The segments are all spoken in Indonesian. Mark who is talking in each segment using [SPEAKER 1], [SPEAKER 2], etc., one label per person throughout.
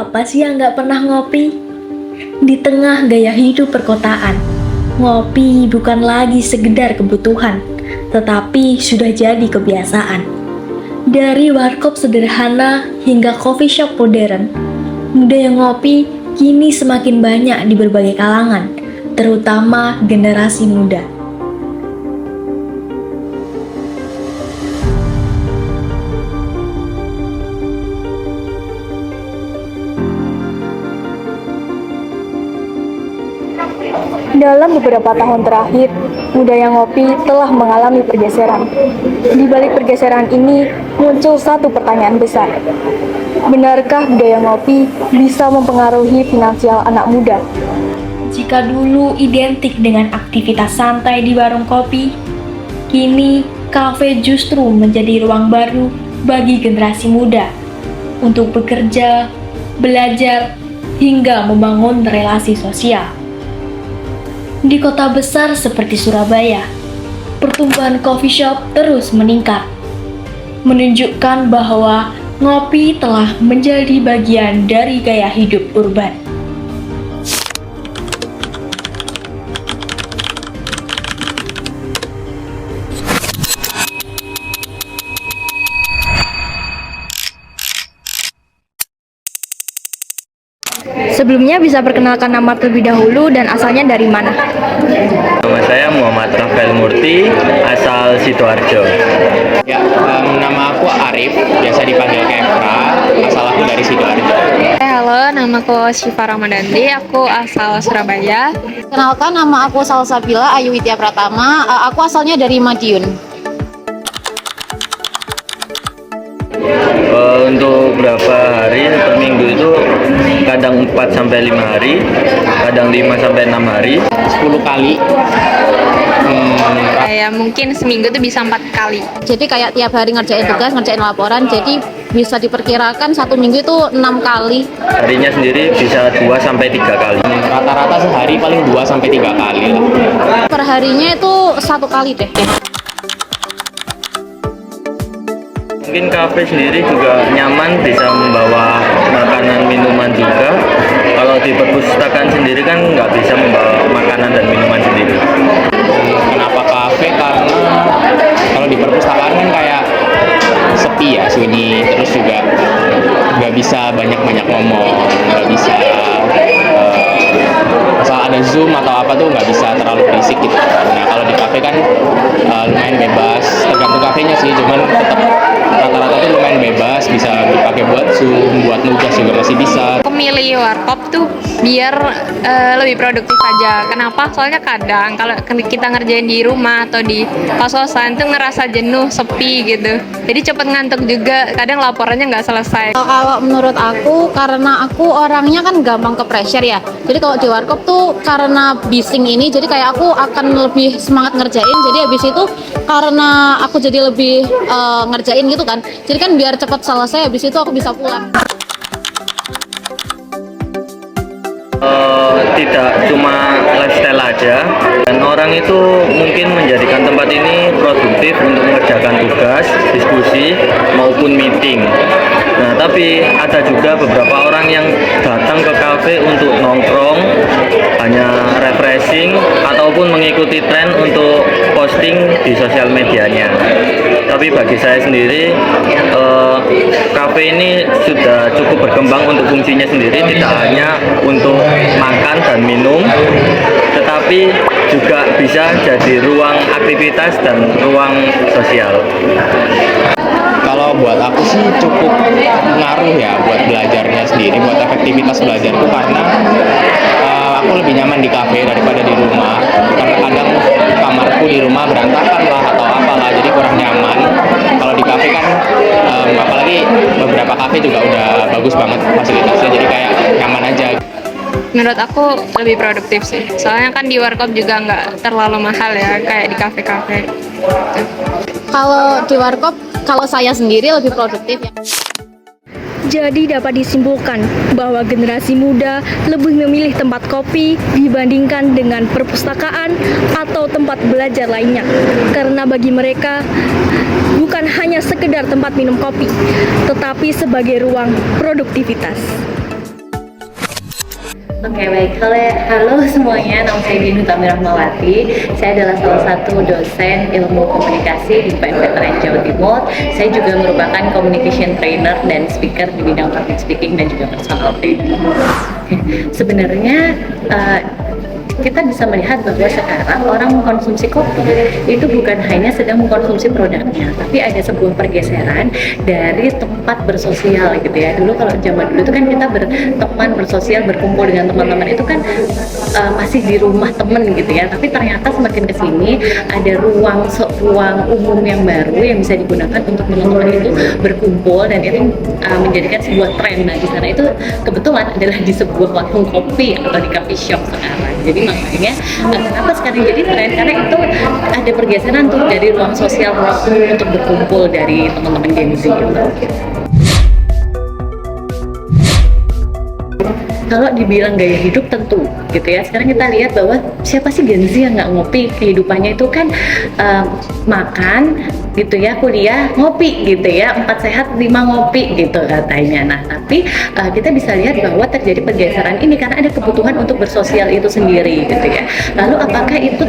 [SPEAKER 1] Siapa sih yang nggak pernah ngopi? Di tengah gaya hidup perkotaan, ngopi bukan lagi sekedar kebutuhan, tetapi sudah jadi kebiasaan. Dari warkop sederhana hingga coffee shop modern, budaya ngopi kini semakin banyak di berbagai kalangan, terutama generasi muda. Dalam beberapa tahun terakhir, budaya ngopi telah mengalami pergeseran. Di balik pergeseran ini, muncul satu pertanyaan besar. Benarkah budaya ngopi bisa mempengaruhi finansial anak muda? Jika dulu identik dengan aktivitas santai di warung kopi, kini kafe justru menjadi ruang baru bagi generasi muda untuk bekerja, belajar, hingga membangun relasi sosial. Di kota besar seperti Surabaya, pertumbuhan coffee shop terus meningkat, menunjukkan bahwa ngopi telah menjadi bagian dari gaya hidup urban. Sebelumnya bisa perkenalkan nama terlebih dahulu dan asalnya dari mana?
[SPEAKER 2] Nama saya Muhammad Rafael Murti, asal Sidoarjo.
[SPEAKER 3] Ya, nama aku Arif, biasa dipanggil Kefra, asal aku dari Sidoarjo.
[SPEAKER 4] Halo, nama aku Syifa Ramadanti, aku asal Surabaya.
[SPEAKER 5] Kenalkan, nama aku Salsabila Ayu Widya Pratama, aku asalnya dari Madiun.
[SPEAKER 2] Untuk berapa hari per minggu itu kadang 4 sampai 5 hari, kadang 5 sampai 6 hari.
[SPEAKER 3] 10 kali.
[SPEAKER 4] Kayak mungkin seminggu tuh bisa 4 kali.
[SPEAKER 5] Jadi kayak tiap hari ngerjain tugas, ngerjain laporan, jadi bisa diperkirakan satu minggu itu 6 kali.
[SPEAKER 2] Harinya sendiri bisa 2 sampai 3 kali.
[SPEAKER 3] Rata-rata sehari paling 2 sampai 3 kali.
[SPEAKER 5] Perharinya itu 1 kali deh.
[SPEAKER 2] Mungkin kafe sendiri juga nyaman, bisa membawa makanan minuman juga. Kalau di perpustakaan sendiri kan nggak bisa membawa makanan dan minuman sendiri.
[SPEAKER 3] Kenapa kafe? Karena kalau di perpustakaan kan kayak sepi ya, sunyi. Terus juga nggak bisa banyak-banyak ngomong, nggak bisa asal ada Zoom atau apa tuh nggak bisa terlalu berisik gitu. Nah kalau di kafe kan lumayan bebas, tergantung kafenya sih, cuman tetap rata-rata tuh lumayan bebas, bisa dipakai buat Zoom, buat nugas juga masih bisa.
[SPEAKER 4] Aku milih warkop tuh biar lebih produktif aja. Kenapa? Soalnya kadang kalau kita ngerjain di rumah atau di kos-kosan tuh ngerasa jenuh, sepi gitu. Jadi cepet ngantuk juga, kadang laporannya nggak selesai.
[SPEAKER 5] Kalau menurut aku, karena aku orangnya kan gampang ke pressure ya. Jadi kalau di warkop tuh karena bising ini, jadi kayak aku akan lebih semangat ngerjain. Jadi habis itu karena aku jadi lebih ngerjain gitu kan. Jadi kan biar cepat selesai, habis itu aku bisa pulang.
[SPEAKER 2] Tidak cuma lifestyle aja, dan orang itu mungkin menjadikan tempat ini produktif untuk mengerjakan tugas, diskusi, maupun meeting. Nah, tapi ada juga beberapa orang yang datang ke kafe untuk nongkrong, hanya refreshing, ataupun mengikuti tren untuk posting di sosial medianya. Tapi bagi saya sendiri, kafe ini sudah cukup berkembang untuk fungsinya sendiri, tidak hanya untuk makan dan minum, tetapi juga bisa jadi ruang aktivitas dan ruang sosial.
[SPEAKER 3] Kalau buat aku sih cukup ngaruh ya buat belajarnya sendiri, buat efektivitas belajarku, karena aku lebih nyaman di kafe daripada di rumah. Karena kadang kamarku di rumah berantakan lah atau apalah, jadi kurang nyaman. Kalau di kafe kan, apalagi beberapa kafe juga udah bagus banget fasilitasnya, jadi kayak nyaman aja.
[SPEAKER 4] Menurut aku lebih produktif sih. Soalnya kan di warkop juga nggak terlalu mahal ya, kayak di kafe-kafe.
[SPEAKER 5] Kalau di warkop, kalau saya sendiri lebih produktif ya.
[SPEAKER 1] Jadi dapat disimpulkan bahwa generasi muda lebih memilih tempat kopi dibandingkan dengan perpustakaan atau tempat belajar lainnya. Karena bagi mereka bukan hanya sekedar tempat minum kopi, tetapi sebagai ruang produktivitas.
[SPEAKER 6] Oke, baik. Halo semuanya, nama saya Dinu Tami Rahmawati. Saya adalah salah satu dosen ilmu komunikasi di PNPTN Jawa Timur. Saya juga merupakan communication trainer dan speaker di bidang public speaking dan juga personal training. Sebenarnya kita bisa melihat bahwa sekarang orang mengkonsumsi kopi itu bukan hanya sedang mengkonsumsi produknya, tapi ada sebuah pergeseran dari tempat bersosial gitu ya. Dulu kalau zaman dulu itu kan kita berteman, bersosial, berkumpul dengan teman-teman itu kan masih di rumah temen gitu ya. Tapi ternyata semakin kesini ada ruang umum yang baru yang bisa digunakan untuk teman-teman itu berkumpul, dan itu menjadikan sebuah tren. Nah di sana itu kebetulan adalah di sebuah warung kopi atau di coffee shop sekarang. Jadi makanya kenapa sekarang jadi tren, karena itu ada pergeseran tuh dari ruang sosial, ruang untuk berkumpul dari teman-teman Gen Z gitu. Kalau dibilang gaya hidup tentu gitu ya, sekarang kita lihat bahwa siapa sih Gen Z yang nggak ngopi? Kehidupannya itu kan makan gitu ya, kuliah ngopi gitu ya, 4 sehat 5 ngopi gitu katanya. Nah tapi kita bisa lihat bahwa terjadi pergeseran ini karena ada kebutuhan untuk bersosial itu sendiri gitu ya. Lalu apakah itu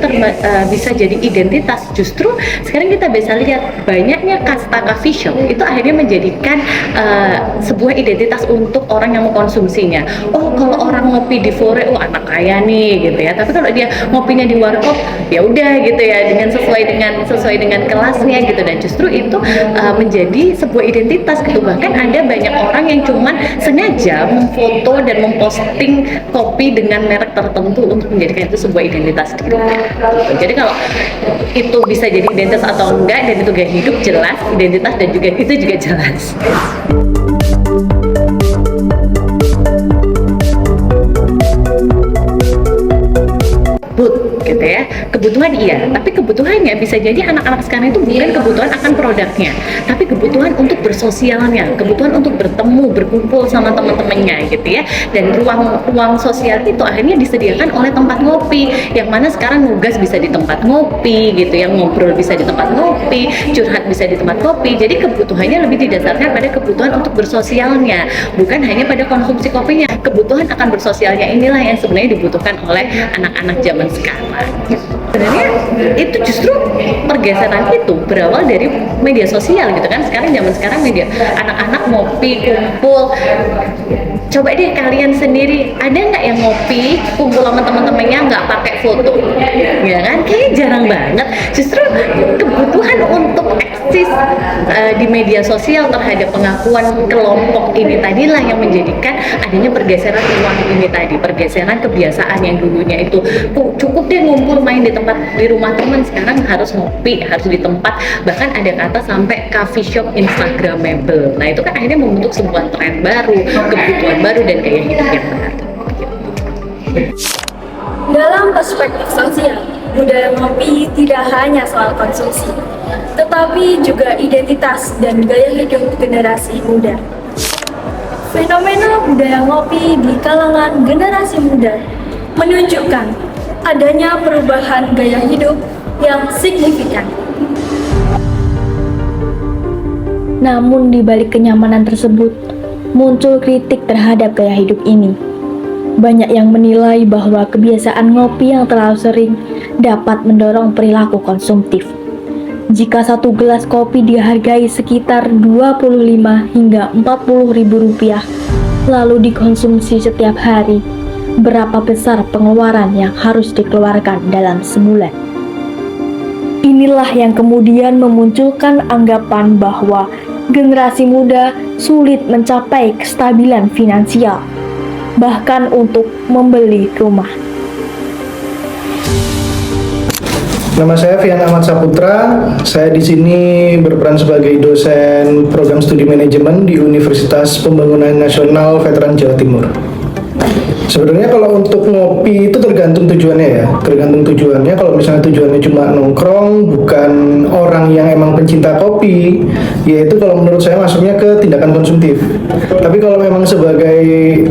[SPEAKER 6] bisa jadi identitas? Justru sekarang kita bisa lihat banyaknya kasta coffee shop itu akhirnya menjadikan sebuah identitas untuk orang yang mengkonsumsinya. Oh kalau orang ngopi di Fore, oh anak kaya nih gitu ya. Tapi kalau dia ngopinya di warkop, ya udah gitu ya, dengan sesuai dengan kelasnya gitu. Dan justru itu menjadi sebuah identitas gitu. Bahkan ada banyak orang yang cuman sengaja memfoto dan memposting kopi dengan merek tertentu untuk menjadikan itu sebuah identitas dirinya. Jadi kalau itu bisa jadi identitas atau enggak, dan itu gaya hidup jelas, identitas dan juga itu juga jelas. Gitu ya, kebutuhan iya, tapi kebutuhannya bisa jadi anak-anak sekarang itu bukan kebutuhan akan produknya, tapi kebutuhan untuk bersosialnya, kebutuhan untuk bertemu, berkumpul sama teman-temannya gitu ya. Dan ruang sosial itu akhirnya disediakan oleh tempat ngopi, yang mana sekarang nugas bisa di tempat ngopi gitu, yang ngobrol bisa di tempat ngopi, curhat bisa di tempat kopi. Jadi kebutuhannya lebih didasarkan pada kebutuhan untuk bersosialnya, bukan hanya pada konsumsi kopinya. Kebutuhan akan bersosialnya inilah yang sebenarnya dibutuhkan oleh anak-anak zaman sekarang. Sebenarnya itu justru pergeseran itu berawal dari media sosial gitu kan. Zaman sekarang media anak-anak ngopi, kumpul. Coba deh kalian sendiri, ada nggak yang ngopi kumpul sama teman-temannya nggak pakai foto, ya kan? Kayaknya jarang banget. Justru kebutuhan untuk eksis di media sosial terhadap pengakuan kelompok ini tadilah yang menjadikan adanya pergeseran ruang ini tadi, pergeseran kebiasaan yang dulunya itu cukup deh ngumpul main di rumah teman, sekarang harus ngopi, harus di tempat, bahkan ada kata sampai coffee shop instagramable. Nah itu kan akhirnya membentuk sebuah tren baru, kebutuhan baru, dan gaya hidup yang baru.
[SPEAKER 1] Dalam perspektif sosial, budaya ngopi tidak hanya soal konsumsi, tetapi juga identitas dan gaya hidup generasi muda. Fenomena budaya ngopi di kalangan generasi muda menunjukkan adanya perubahan gaya hidup yang signifikan. Namun di balik kenyamanan tersebut, muncul kritik terhadap gaya hidup ini. Banyak yang menilai bahwa kebiasaan ngopi yang terlalu sering dapat mendorong perilaku konsumtif. Jika satu gelas kopi dihargai sekitar 25 hingga 40 ribu rupiah, lalu dikonsumsi setiap hari, berapa besar pengeluaran yang harus dikeluarkan dalam sebulan? Inilah yang kemudian memunculkan anggapan bahwa generasi muda sulit mencapai kestabilan finansial, bahkan untuk membeli rumah.
[SPEAKER 7] Nama saya Fian Ahmad Saputra. Saya di sini berperan sebagai dosen program studi manajemen di Universitas Pembangunan Nasional Veteran Jawa Timur. Sebenarnya kalau untuk ngopi itu tergantung tujuannya ya. Tergantung tujuannya. Kalau misalnya tujuannya cuma nongkrong, bukan orang yang emang pencinta kopi, yaitu kalau menurut saya masuknya ke tindakan konsumtif. Tapi kalau memang sebagai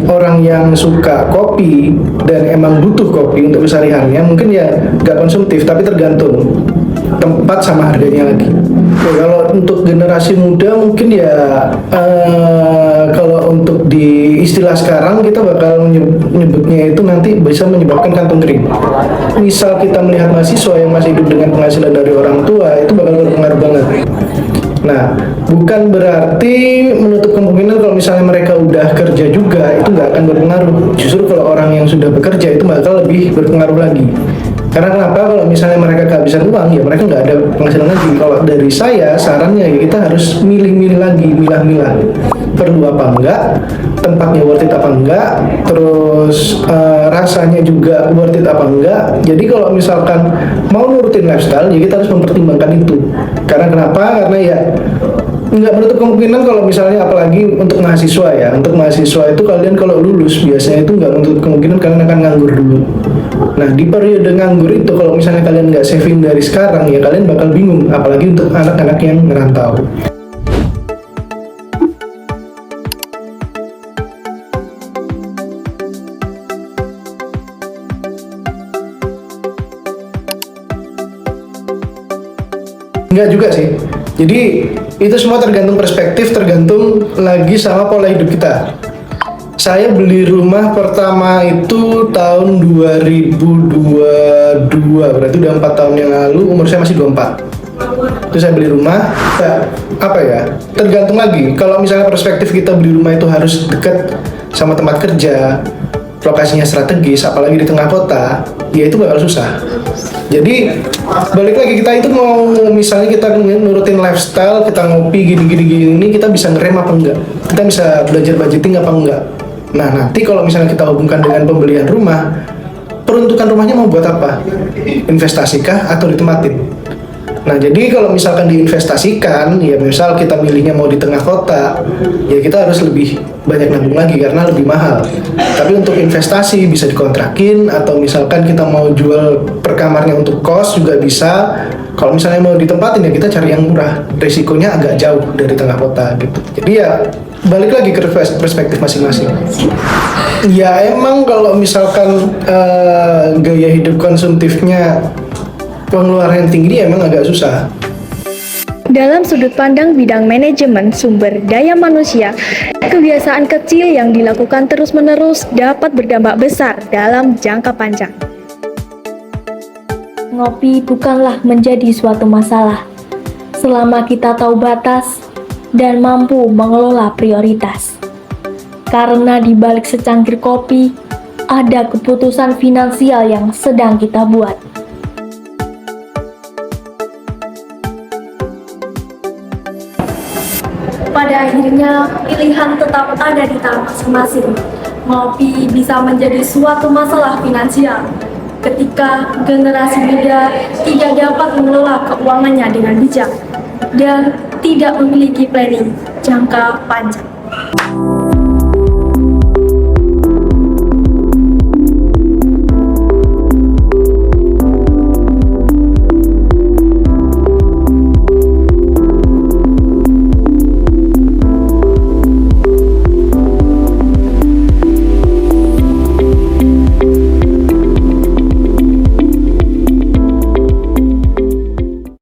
[SPEAKER 7] orang yang suka kopi dan emang butuh kopi untuk kesehariannya, mungkin ya nggak konsumtif, tapi tergantung tempat sama harganya lagi. Oke, kalau untuk generasi muda mungkin ya kalau untuk di istilah sekarang kita bakal menyebutnya itu nanti bisa menyebabkan kantung kering. Misal kita melihat mahasiswa yang masih hidup dengan penghasilan dari orang tua, itu bakal berpengaruh banget. Nah, bukan berarti menutup kemungkinan kalau misalnya mereka udah kerja juga itu nggak akan berpengaruh. Justru kalau orang yang sudah bekerja itu bakal lebih berpengaruh lagi. Karena kenapa? Kalau misalnya mereka kehabisan uang, ya mereka nggak ada penghasilan lagi. Kalau dari saya, sarannya ya kita harus milih-milih lagi, milah-milah. Perlu apa enggak, tempatnya worth it apa enggak, terus rasanya juga worth it apa enggak. Jadi kalau misalkan mau nurutin lifestyle, ya kita harus mempertimbangkan itu. Karena kenapa? Karena ya nggak menutup kemungkinan kalau misalnya apalagi untuk mahasiswa ya, untuk mahasiswa itu kalian kalau lulus biasanya itu nggak menutup kemungkinan kalian akan nganggur dulu. Nah, di periode nganggur itu kalau misalnya kalian nggak saving dari sekarang ya kalian bakal bingung, apalagi untuk anak-anak yang ngerantau. Enggak juga sih. Jadi itu semua tergantung perspektif, tergantung lagi sama pola hidup kita. Saya beli rumah pertama itu tahun 2022, berarti udah 4 tahun yang lalu, umur saya masih 24. Terus saya beli rumah, ya, apa ya, tergantung lagi. Kalau misalnya perspektif kita beli rumah itu harus dekat sama tempat kerja, lokasinya strategis, apalagi di tengah kota, ya itu bakal susah. Jadi balik lagi, kita itu mau misalnya kita nurutin lifestyle, kita ngopi gini, kita bisa ngerem apa enggak? Kita bisa belajar budgeting apa enggak? Nah, nanti kalau misalnya kita hubungkan dengan pembelian rumah, peruntukan rumahnya mau buat apa? Investasikah atau ditempatin? Nah, jadi kalau misalkan diinvestasikan, ya misal kita milihnya mau di tengah kota, ya kita harus lebih banyak nabung lagi karena lebih mahal. Tapi untuk investasi bisa dikontrakin, atau misalkan kita mau jual per kamarnya untuk kos juga bisa. Kalau misalnya mau ditempatin ya kita cari yang murah, resikonya agak jauh dari tengah kota gitu. Jadi ya balik lagi ke perspektif masing-masing. Ya emang kalau misalkan gaya hidup konsumtifnya pengeluaran yang tinggi emang agak susah.
[SPEAKER 1] Dalam sudut pandang bidang manajemen sumber daya manusia, kebiasaan kecil yang dilakukan terus-menerus dapat berdampak besar dalam jangka panjang. Ngopi bukanlah menjadi suatu masalah, selama kita tahu batas dan mampu mengelola prioritas. Karena di balik secangkir kopi, ada keputusan finansial yang sedang kita buat. Pada akhirnya, pilihan tetap ada di tangan masing-masing. Ngopi bisa menjadi suatu masalah finansial ketika generasi muda tidak dapat mengelola keuangannya dengan bijak dan tidak memiliki planning jangka panjang.